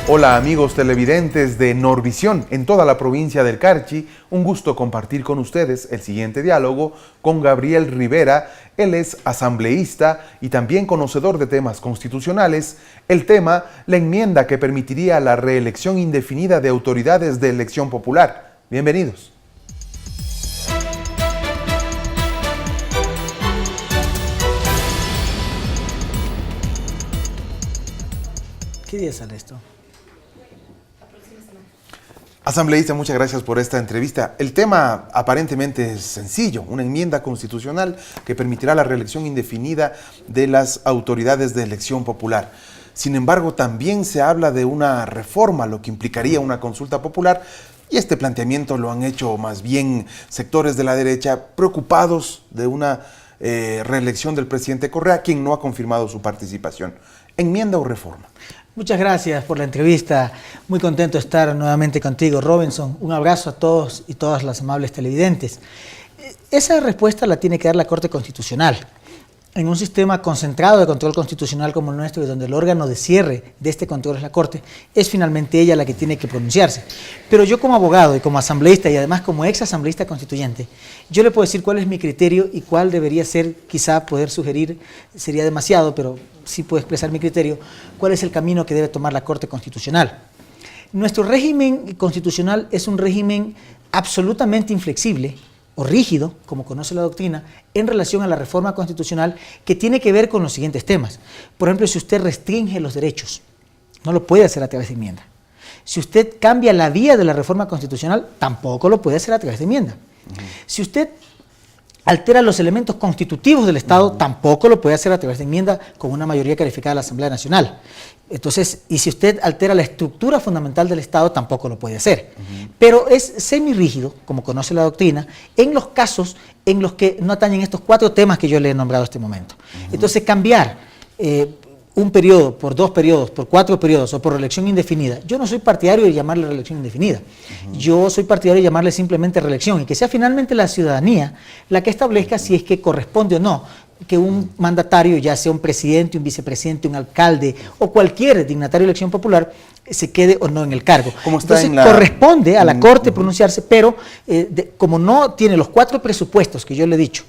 Hola amigos televidentes de Norvisión en toda la provincia del Carchi, un gusto compartir con ustedes el siguiente diálogo con Gabriel Rivera. Él es asambleísta y también conocedor de temas constitucionales. El tema, la enmienda que permitiría la reelección indefinida de autoridades de elección popular. Bienvenidos. ¿Qué día sale esto? Asambleísta, muchas gracias por esta entrevista. El tema aparentemente es sencillo, una enmienda constitucional que permitirá la reelección indefinida de las autoridades de elección popular. Sin embargo, también se habla de una reforma, lo que implicaría una consulta popular, y este planteamiento lo han hecho más bien sectores de la derecha preocupados de una reelección del presidente Correa, quien no ha confirmado su participación. ¿Enmienda o reforma? Muchas gracias por la entrevista. Muy contento de estar nuevamente contigo, Robinson. Un abrazo a todos y todas las amables televidentes. Esa respuesta la tiene que dar la Corte Constitucional. En un sistema concentrado de control constitucional como el nuestro, y donde el órgano de cierre de este control es la Corte, es finalmente ella la que tiene que pronunciarse. Pero yo como abogado y como asambleísta y además como ex asambleísta constituyente, yo le puedo decir cuál es mi criterio y cuál debería ser, quizá poder sugerir, sería demasiado, pero sí puedo expresar mi criterio, cuál es el camino que debe tomar la Corte Constitucional. Nuestro régimen constitucional es un régimen absolutamente inflexible o rígido, como conoce la doctrina, en relación a la reforma constitucional, que tiene que ver con los siguientes temas. Por ejemplo, si usted restringe los derechos, no lo puede hacer a través de enmienda. Si usted cambia la vía de la reforma constitucional, tampoco lo puede hacer a través de enmienda. Si usted altera los elementos constitutivos del Estado, tampoco lo puede hacer a través de enmienda con una mayoría calificada de la Asamblea Nacional. Entonces, y si usted altera la estructura fundamental del Estado, tampoco lo puede hacer. Pero es semirrígido, como conoce la doctrina, en los casos en los que no atañen estos 4 temas que yo le he nombrado a este momento. Entonces, cambiar un periodo por 2 periodos, por 4 periodos o por reelección indefinida, yo no soy partidario de llamarle reelección indefinida. Yo soy partidario de llamarle simplemente reelección y que sea finalmente la ciudadanía la que establezca si es que corresponde o no que un mandatario, ya sea un presidente, un vicepresidente, un alcalde o cualquier dignatario de elección popular, se quede o no en el cargo. Entonces corresponde a la Corte pronunciarse, pero como no tiene los 4 presupuestos que yo le he dicho,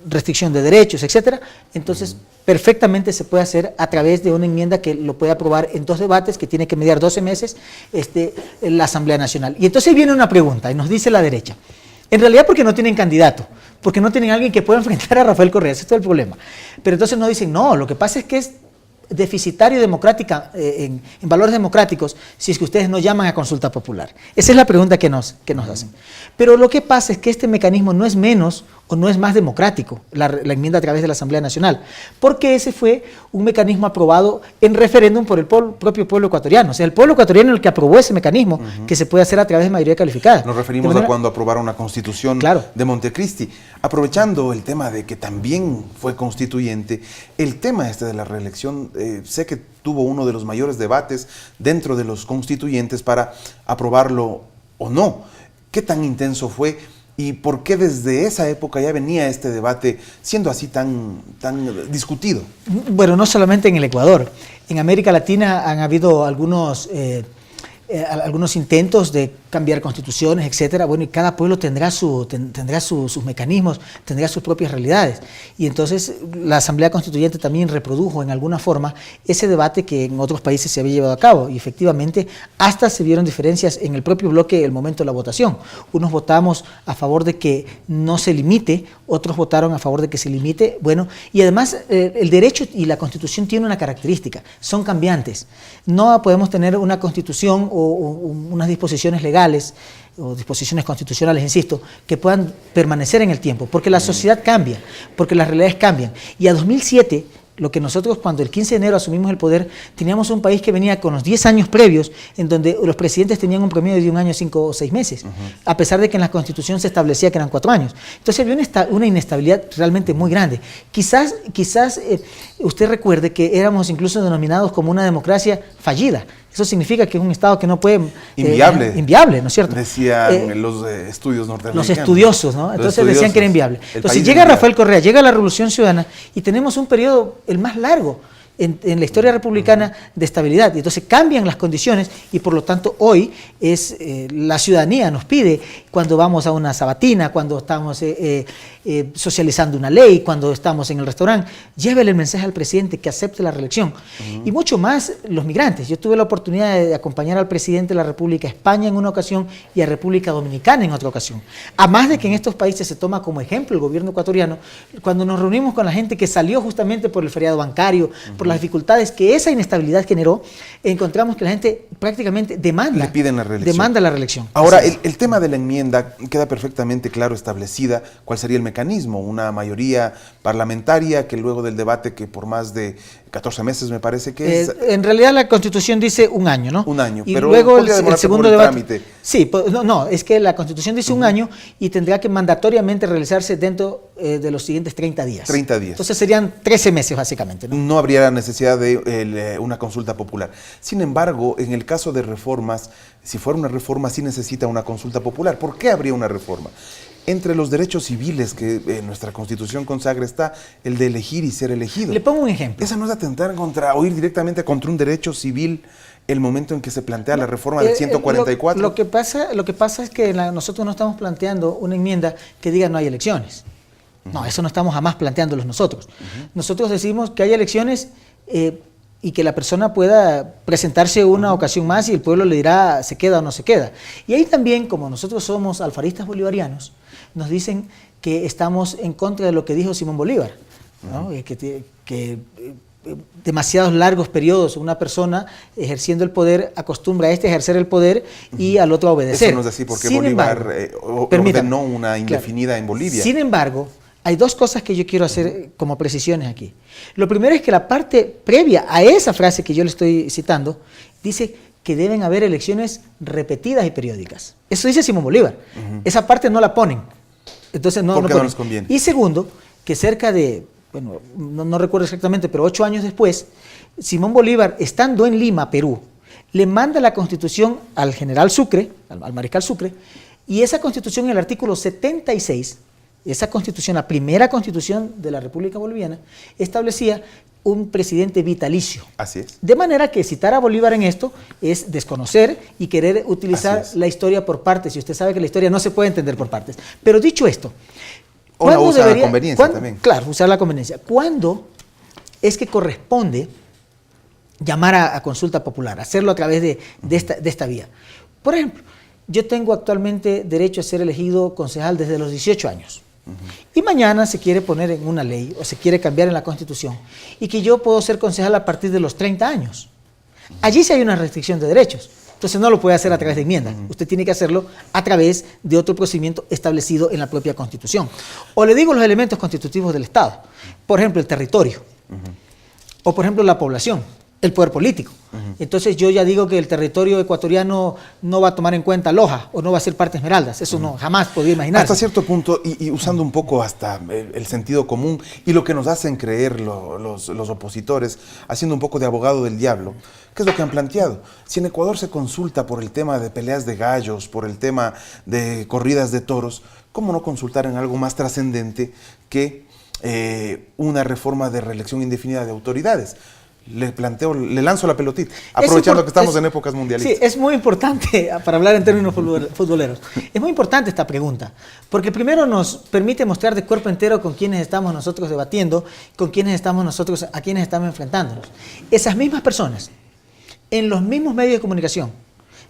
restricción de derechos, etcétera, entonces perfectamente se puede hacer a través de una enmienda que lo puede aprobar en 2 debates, que tiene que mediar 12 meses la Asamblea Nacional. Y entonces viene una pregunta y nos dice la derecha, en realidad porque no tienen candidato, porque no tienen alguien que pueda enfrentar a Rafael Correa, ese es todo el problema. Pero entonces nos dicen, no, lo que pasa es que es deficitario democrática, en valores democráticos si es que ustedes no llaman a consulta popular. Esa es la pregunta que nos hacen. Pero lo que pasa es que este mecanismo no es menos o no es más democrático, la enmienda a través de la Asamblea Nacional, porque ese fue un mecanismo aprobado en referéndum por el propio pueblo ecuatoriano. O sea, el pueblo ecuatoriano es el que aprobó ese mecanismo que se puede hacer a través de mayoría calificada. Nos referimos a cuando aprobaron la Constitución de Montecristi. Aprovechando el tema de que también fue constituyente, el tema de la reelección, sé que tuvo uno de los mayores debates dentro de los constituyentes para aprobarlo o no. ¿Qué tan intenso fue? ¿Y por qué desde esa época ya venía este debate siendo así tan discutido? Bueno, no solamente en el Ecuador. En América Latina han habido algunos intentos de cambiar constituciones, etcétera. Bueno, y cada pueblo tendrá sus mecanismos, tendrá sus propias realidades. Y entonces la Asamblea Constituyente también reprodujo en alguna forma ese debate que en otros países se había llevado a cabo. Y efectivamente, hasta se vieron diferencias en el propio bloque el momento de la votación. Unos votamos a favor de que no se limite, otros votaron a favor de que se limite. Bueno, y además el derecho y la Constitución tienen una característica, son cambiantes. No podemos tener una Constitución o unas disposiciones legales o disposiciones constitucionales, insisto, que puedan permanecer en el tiempo, porque la sociedad cambia, porque las realidades cambian. Y a 2007, lo que nosotros cuando el 15 de enero asumimos el poder, teníamos un país que venía con los 10 años previos, en donde los presidentes tenían un promedio de 1 año, 5 o 6 meses, a pesar de que en la Constitución se establecía que eran 4 años. Entonces había una inestabilidad realmente muy grande. Quizás usted recuerde que éramos incluso denominados como una democracia fallida. Eso significa que es un Estado que no puede... inviable, ¿no es cierto? Decían los estudios norteamericanos. Los estudiosos, ¿no? Entonces decían que era inviable. Entonces llega Rafael Correa, llega la Revolución Ciudadana y tenemos un periodo, el más largo en la historia republicana de estabilidad. Y entonces cambian las condiciones y por lo tanto hoy es la ciudadanía nos pide, cuando vamos a una sabatina, cuando estamos socializando una ley, cuando estamos en el restaurante, llévele el mensaje al presidente que acepte la reelección. Y mucho más los migrantes. Yo tuve la oportunidad de acompañar al presidente de la República España en una ocasión y a República Dominicana en otra ocasión. Además de que en estos países se toma como ejemplo el gobierno ecuatoriano, cuando nos reunimos con la gente que salió justamente por el feriado bancario, por las dificultades que esa inestabilidad generó, encontramos que la gente prácticamente demanda la reelección. Ahora, el tema de la enmienda queda perfectamente claro establecida cuál sería el mecanismo, una mayoría parlamentaria que luego del debate que por más de 14 meses me parece que es... En realidad la Constitución dice un año, ¿no? Un año, y pero luego el segundo debate... Trámite. Sí, no, es que la Constitución dice un año y tendrá que mandatoriamente realizarse dentro de los siguientes 30 días. 30 días. Entonces serían 13 meses básicamente, ¿no? No habría necesidad de una consulta popular. Sin embargo, en el caso de reformas, si fuera una reforma sí necesita una consulta popular. ¿Por qué habría una reforma? Entre los derechos civiles que nuestra Constitución consagra está el de elegir y ser elegido. Le pongo un ejemplo. Esa no es atentar o ir directamente contra un derecho civil el momento en que se plantea la reforma del 144. Lo que pasa es que nosotros no estamos planteando una enmienda que diga no hay elecciones. No, eso no estamos jamás planteándolos nosotros. Nosotros decimos que hay elecciones y que la persona pueda presentarse una ocasión más y el pueblo le dirá se queda o no se queda. Y ahí también, como nosotros somos alfaristas bolivarianos, nos dicen que estamos en contra de lo que dijo Simón Bolívar, ¿no? Que demasiados largos periodos una persona ejerciendo el poder acostumbra a ejercer el poder y al otro a obedecer. Eso no es así porque Bolívar ordenó una indefinida en Bolivia. Sin embargo, hay dos cosas que yo quiero hacer como precisiones aquí. Lo primero es que la parte previa a esa frase que yo le estoy citando dice que deben haber elecciones repetidas y periódicas. Eso dice Simón Bolívar. Esa parte no la ponen. Entonces no les conviene. Y segundo, que cerca de, bueno, no recuerdo exactamente, pero 8 años después, Simón Bolívar, estando en Lima, Perú, le manda la Constitución al general Sucre, al mariscal Sucre, y esa Constitución en el artículo 76, esa Constitución, la primera Constitución de la República Boliviana, establecía un presidente vitalicio. Así es. De manera que citar a Bolívar en esto es desconocer y querer utilizar la historia por partes. Y usted sabe que la historia no se puede entender por partes. Pero dicho esto... O usar la conveniencia también. Claro, usar la conveniencia. ¿Cuándo es que corresponde llamar a consulta popular? Hacerlo a través de esta vía. Por ejemplo, yo tengo actualmente derecho a ser elegido concejal desde los 18 años. Y mañana se quiere poner en una ley o se quiere cambiar en la Constitución y que yo puedo ser concejal a partir de los 30 años. Allí sí hay una restricción de derechos. Entonces no lo puede hacer a través de enmiendas. Usted tiene que hacerlo a través de otro procedimiento establecido en la propia Constitución. O le digo los elementos constitutivos del Estado. Por ejemplo, el territorio. O por ejemplo, la población, el poder político. Entonces yo ya digo que el territorio ecuatoriano no va a tomar en cuenta Loja o no va a ser parte Esmeraldas. Eso no, jamás podría imaginarse. Hasta cierto punto, y usando un poco hasta el sentido común y lo que nos hacen creer los opositores, haciendo un poco de abogado del diablo, ¿qué es lo que han planteado? Si en Ecuador se consulta por el tema de peleas de gallos, por el tema de corridas de toros, ¿cómo no consultar en algo más trascendente que una reforma de reelección indefinida de autoridades? Le lanzo la pelotita, aprovechando que estamos en épocas mundialistas. Sí, es muy importante, para hablar en términos futboleros, es muy importante esta pregunta, porque primero nos permite mostrar de cuerpo entero con quienes estamos nosotros debatiendo, con quienes estamos nosotros, a quienes estamos enfrentándonos. Esas mismas personas, en los mismos medios de comunicación,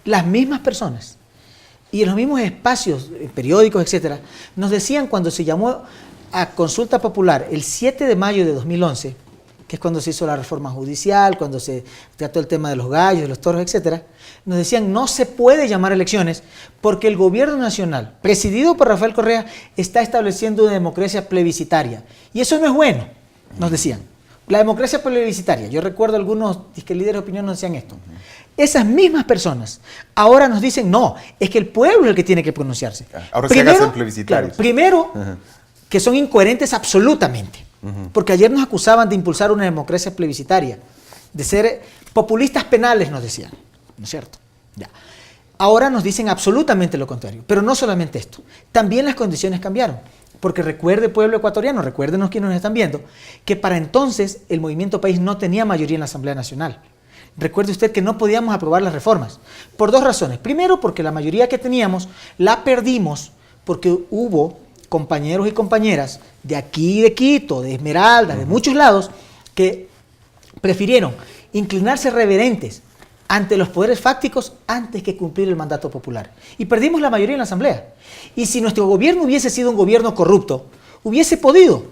las mismas personas, y en los mismos espacios, periódicos, etcétera, nos decían cuando se llamó a consulta popular el 7 de mayo de 2011, que es cuando se hizo la reforma judicial, cuando se trató el tema de los gallos, de los toros, etcétera, nos decían no se puede llamar elecciones porque el gobierno nacional, presidido por Rafael Correa, está estableciendo una democracia plebiscitaria. Y eso no es bueno, nos decían. La democracia plebiscitaria, yo recuerdo algunos líderes de opinión nos decían esto. Esas mismas personas ahora nos dicen no, es que el pueblo es el que tiene que pronunciarse. Ahora se hacen plebiscitarios. Claro, primero, que son incoherentes absolutamente. Porque ayer nos acusaban de impulsar una democracia plebiscitaria, de ser populistas penales, nos decían, ¿no es cierto? Ya. Ahora nos dicen absolutamente lo contrario, pero no solamente esto, también las condiciones cambiaron. Porque recuerde, pueblo ecuatoriano, recuérdenos quienes nos están viendo, que para entonces el Movimiento País no tenía mayoría en la Asamblea Nacional. Recuerde usted que no podíamos aprobar las reformas, por dos razones. Primero, porque la mayoría que teníamos la perdimos porque hubo compañeros y compañeras de aquí, de Quito, de Esmeralda, de muchos lados, que prefirieron inclinarse reverentes ante los poderes fácticos antes que cumplir el mandato popular. Y perdimos la mayoría en la Asamblea. Y si nuestro gobierno hubiese sido un gobierno corrupto, hubiese podido,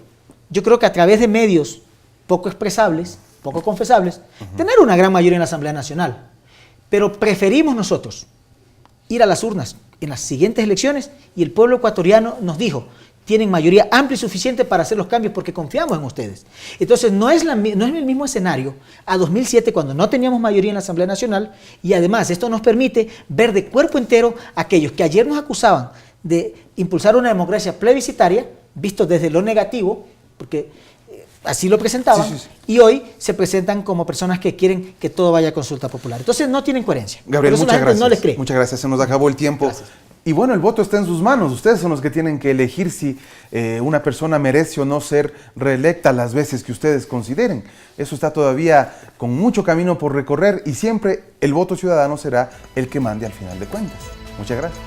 yo creo que a través de medios poco expresables, poco confesables, tener una gran mayoría en la Asamblea Nacional. Pero preferimos nosotros ir a las urnas en las siguientes elecciones y el pueblo ecuatoriano nos dijo, tienen mayoría amplia y suficiente para hacer los cambios porque confiamos en ustedes. Entonces no es el mismo escenario a 2007 cuando no teníamos mayoría en la Asamblea Nacional y además esto nos permite ver de cuerpo entero a aquellos que ayer nos acusaban de impulsar una democracia plebiscitaria, visto desde lo negativo, porque así lo presentaban, y hoy se presentan como personas que quieren que todo vaya a consulta popular. Entonces no tienen coherencia. Gabriel, muchas gracias. No les cree. Muchas gracias, se nos acabó el tiempo. Gracias. Y bueno, el voto está en sus manos. Ustedes son los que tienen que elegir si una persona merece o no ser reelecta las veces que ustedes consideren. Eso está todavía con mucho camino por recorrer y siempre el voto ciudadano será el que mande al final de cuentas. Muchas gracias.